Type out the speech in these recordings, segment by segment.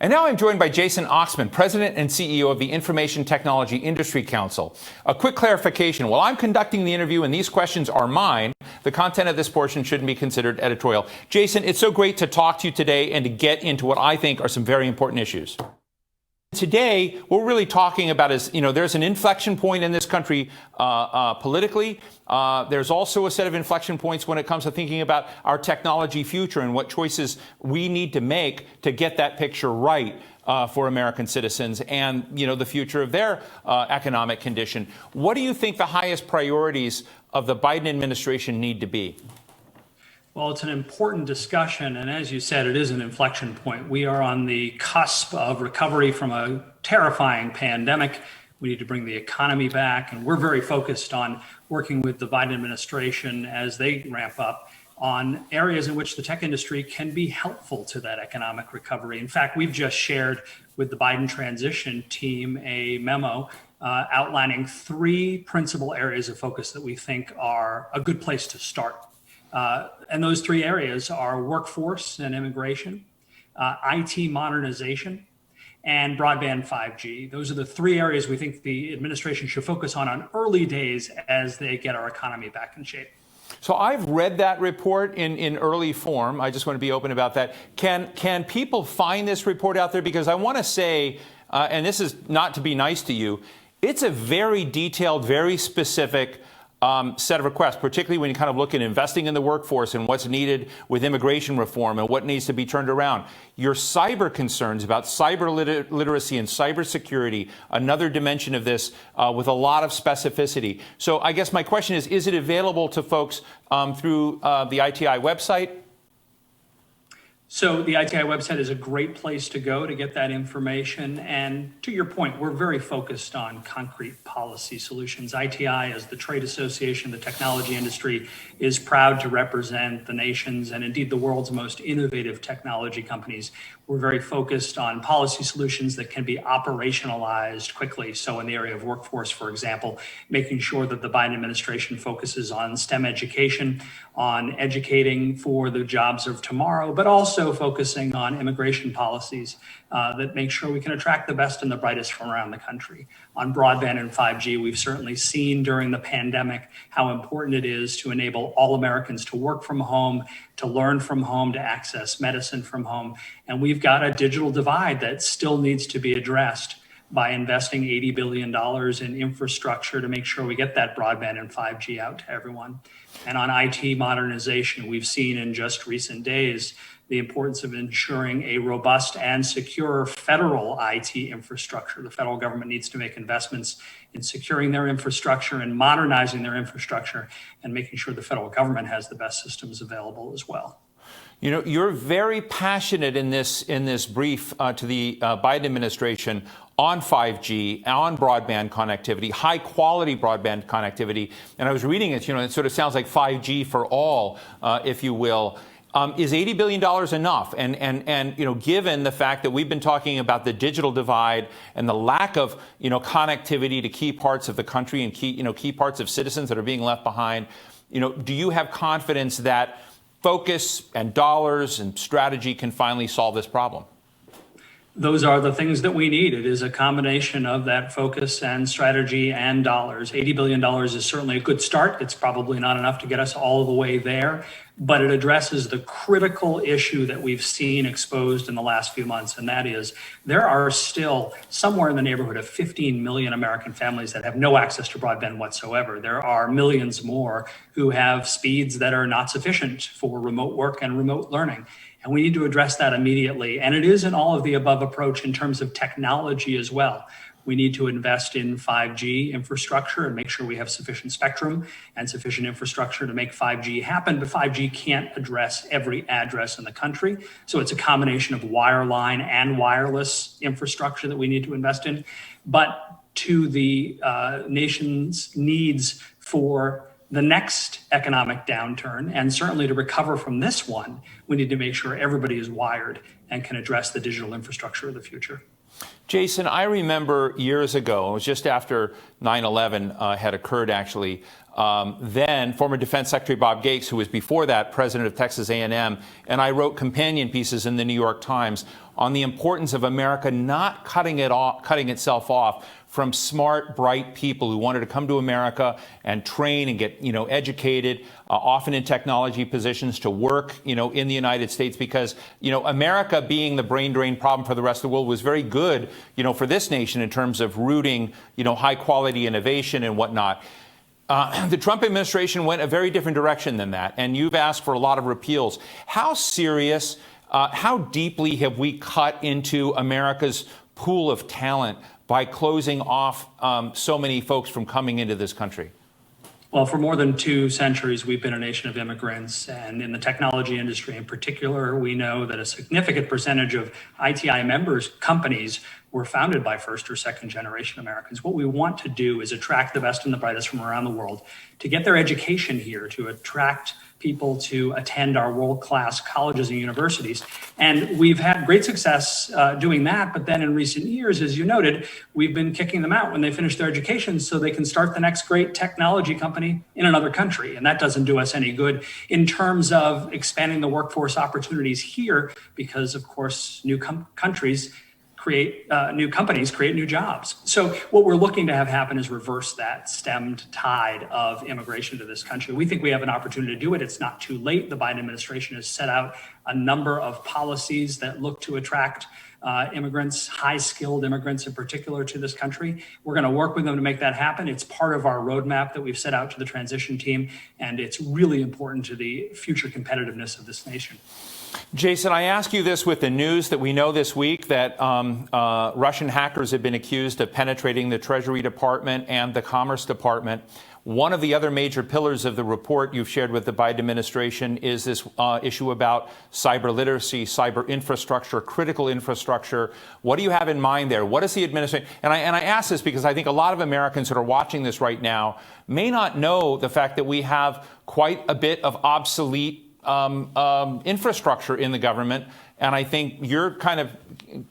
And now I'm joined by Jason Oxman, President and CEO of the Information Technology Industry Council. A quick clarification. While I'm conducting the interview and these questions are mine, the content of this portion shouldn't be considered editorial. Jason, it's so great to talk to you today and to get into what I think are some very important issues. Today, what we're really talking about is, there's an inflection point in this country politically. There's also a set of inflection points when it comes to thinking about our technology future and what choices we need to make to get that picture right for American citizens and, the future of their economic condition. What do you think the highest priorities of the Biden administration need to be? Well, it's an important discussion, and as you said, it is an inflection point. We are on the cusp of recovery from a terrifying pandemic. We need to bring the economy back, and we're very focused on working with the Biden administration as they ramp up on areas in which the tech industry can be helpful to that economic recovery. In fact, we've just shared with the Biden transition team a memo outlining 3 principal areas of focus that we think are a good place to start. And those 3 areas are workforce and immigration, IT modernization, and broadband 5G. Those are the 3 areas we think the administration should focus on early days as they get our economy back in shape. So I've read that report in early form. I just want to be open about that. Can people find this report out there? Because I want to say, and this is not to be nice to you, it's a very detailed, very specific set of requests, particularly when you kind of look at investing in the workforce and what's needed with immigration reform and what needs to be turned around. Your cyber concerns about cyber literacy and cybersecurity, another dimension of this with a lot of specificity. So I guess my question is it available to folks through the ITI website? So the ITI website is a great place to go to get that information. And to your point, we're very focused on concrete policy solutions. ITI, as the trade association, the technology industry, is proud to represent the nation's and indeed the world's most innovative technology companies. We're very focused on policy solutions that can be operationalized quickly. So in the area of workforce, for example, making sure that the Biden administration focuses on STEM education, on educating for the jobs of tomorrow, but also focusing on immigration policies that make sure we can attract the best and the brightest from around the country. On broadband and 5G, we've certainly seen during the pandemic how important it is to enable all Americans to work from home, to learn from home, to access medicine from home. And we've got a digital divide that still needs to be addressed by investing $80 billion in infrastructure to make sure we get that broadband and 5G out to everyone. And on IT modernization, we've seen in just recent days the importance of ensuring a robust and secure federal IT infrastructure. The federal government needs to make investments in securing their infrastructure and modernizing their infrastructure and making sure the federal government has the best systems available as well. You're very passionate in this brief to the Biden administration on 5G, on broadband connectivity, high quality broadband connectivity. And I was reading it, it sort of sounds like 5G for all, if you will. Is $80 billion enough? And given the fact that we've been talking about the digital divide and the lack of, connectivity to key parts of the country and key parts of citizens that are being left behind, do you have confidence that focus and dollars and strategy can finally solve this problem? Those are the things that we need. It is a combination of that focus and strategy and dollars. $80 billion is certainly a good start. It's probably not enough to get us all the way there, but it addresses the critical issue that we've seen exposed in the last few months, and that is there are still somewhere in the neighborhood of 15 million American families that have no access to broadband whatsoever. There are millions more who have speeds that are not sufficient for remote work and remote learning. And we need to address that immediately. And it is an all of the above approach in terms of technology as well. We need to invest in 5G infrastructure and make sure we have sufficient spectrum and sufficient infrastructure to make 5G happen. But 5G can't address every address in the country. So it's a combination of wireline and wireless infrastructure that we need to invest in. But to the nation's needs for the next economic downturn, and certainly to recover from this one, we need to make sure everybody is wired and can address the digital infrastructure of the future. Jason, I remember years ago, it was just after 9/11 had occurred, actually, then former Defense Secretary Bob Gates, who was before that president of Texas A&M, and I wrote companion pieces in the New York Times on the importance of America not cutting itself off from smart, bright people who wanted to come to America and train and get, educated, often in technology positions to work, in the United States, because, America being the brain drain problem for the rest of the world was very good, for this nation in terms of rooting, high quality innovation and whatnot. The Trump administration went a very different direction than that, and you've asked for a lot of repeals. How serious, how deeply have we cut into America's pool of talent by closing off so many folks from coming into this country? Well, for more than 2 centuries, we've been a nation of immigrants. And in the technology industry in particular, we know that a significant percentage of ITI members' companies were founded by first or second generation Americans. What we want to do is attract the best and the brightest from around the world to get their education here, to attract people to attend our world-class colleges and universities. And we've had great success doing that. But then in recent years, as you noted, we've been kicking them out when they finish their education so they can start the next great technology company in another country. And that doesn't do us any good in terms of expanding the workforce opportunities here, because, of course, new companies create new jobs. So what we're looking to have happen is reverse that stemmed tide of immigration to this country. We think we have an opportunity to do it. It's not too late. The Biden administration has set out a number of policies that look to attract immigrants, high-skilled immigrants in particular, to this country. We're going to work with them to make that happen. It's part of our roadmap that we've set out to the transition team, and it's really important to the future competitiveness of this nation. Jason, I ask you this with the news that we know this week that Russian hackers have been accused of penetrating the Treasury Department and the Commerce Department. One of the other major pillars of the report you've shared with the Biden administration is this issue about cyber literacy, cyber infrastructure, critical infrastructure. What do you have in mind there? What is the administration? And I ask this because I think a lot of Americans that are watching this right now may not know the fact that we have quite a bit of obsolete infrastructure in the government. And I think you're kind of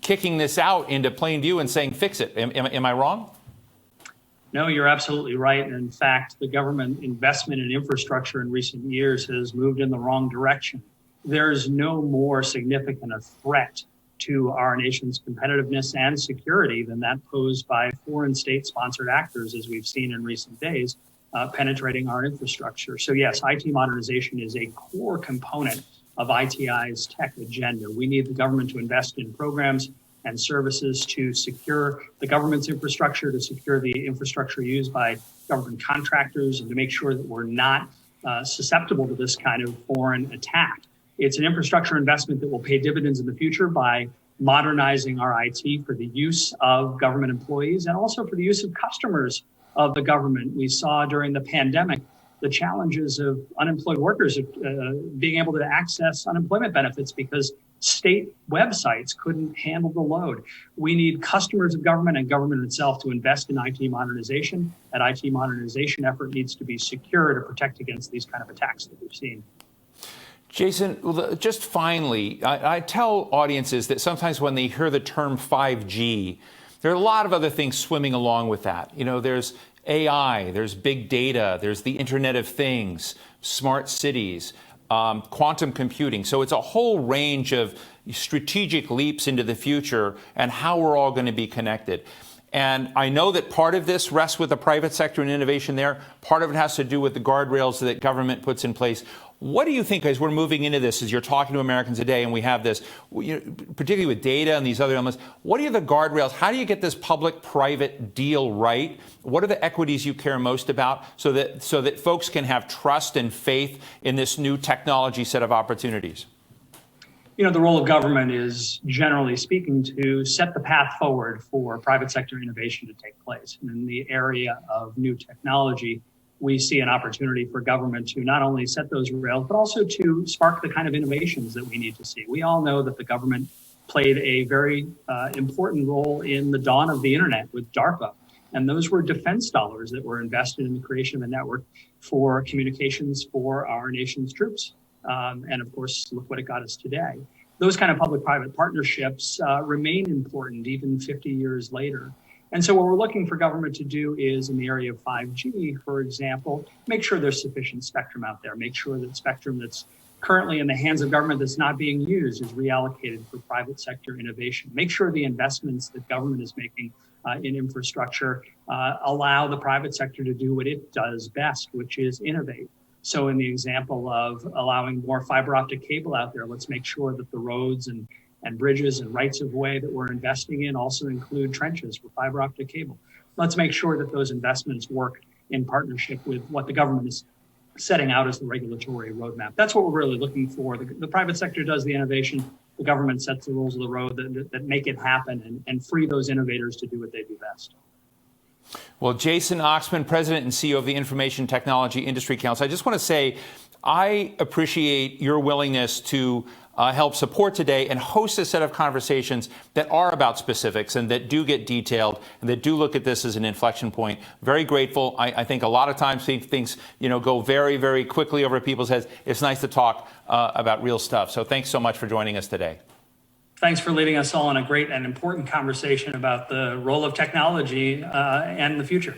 kicking this out into plain view and saying, fix it. Am I wrong? No, you're absolutely right. And in fact, the government investment in infrastructure in recent years has moved in the wrong direction. There's no more significant a threat to our nation's competitiveness and security than that posed by foreign state-sponsored actors, as we've seen in recent days, penetrating our infrastructure. So yes, IT modernization is a core component of ITI's tech agenda. We need the government to invest in programs and services to secure the government's infrastructure, to secure the infrastructure used by government contractors, and to make sure that we're not susceptible to this kind of foreign attack. It's an infrastructure investment that will pay dividends in the future by modernizing our IT for the use of government employees and also for the use of customers of the government. We saw during the pandemic the challenges of unemployed workers being able to access unemployment benefits because state websites couldn't handle the load. We need customers of government and government itself to invest in IT modernization. That IT modernization effort needs to be secure to protect against these kind of attacks that we've seen. Jason, just finally, I tell audiences that sometimes when they hear the term 5G, there are a lot of other things swimming along with that. There's AI, there's big data, there's the Internet of Things, smart cities, quantum computing. So it's a whole range of strategic leaps into the future and how we're all going to be connected. And I know that part of this rests with the private sector and innovation there. Part of it has to do with the guardrails that government puts in place. What do you think, as we're moving into this, as you're talking to Americans today, and we have this, particularly with data and these other elements, what are the guardrails? How do you get this public-private deal right? What are the equities you care most about so that folks can have trust and faith in this new technology set of opportunities? The role of government is, generally speaking, to set the path forward for private sector innovation to take place. And in the area of new technology, we see an opportunity for government to not only set those rails, but also to spark the kind of innovations that we need to see. We all know that the government played a very important role in the dawn of the internet with DARPA. And those were defense dollars that were invested in the creation of a network for communications for our nation's troops. And of course, look what it got us today. Those kind of public-private partnerships remain important even 50 years later. And so what we're looking for government to do is in the area of 5G, for example, make sure there's sufficient spectrum out there, make sure that spectrum that's currently in the hands of government that's not being used is reallocated for private sector innovation. Make sure the investments that government is making in infrastructure allow the private sector to do what it does best, which is innovate. So in the example of allowing more fiber optic cable out there, let's make sure that the roads and bridges and rights of way that we're investing in also include trenches for fiber optic cable. Let's make sure that those investments work in partnership with what the government is setting out as the regulatory roadmap. That's what we're really looking for. The private sector does the innovation. The government sets the rules of the road that make it happen and free those innovators to do what they do best. Well, Jason Oxman, President and CEO of the Information Technology Industry Council, I just want to say I appreciate your willingness to help support today and host a set of conversations that are about specifics and that do get detailed and that do look at this as an inflection point. Very grateful. I think a lot of times things go very, very quickly over people's heads. It's nice to talk about real stuff. So thanks so much for joining us today. Thanks for leading us all in a great and important conversation about the role of technology and the future.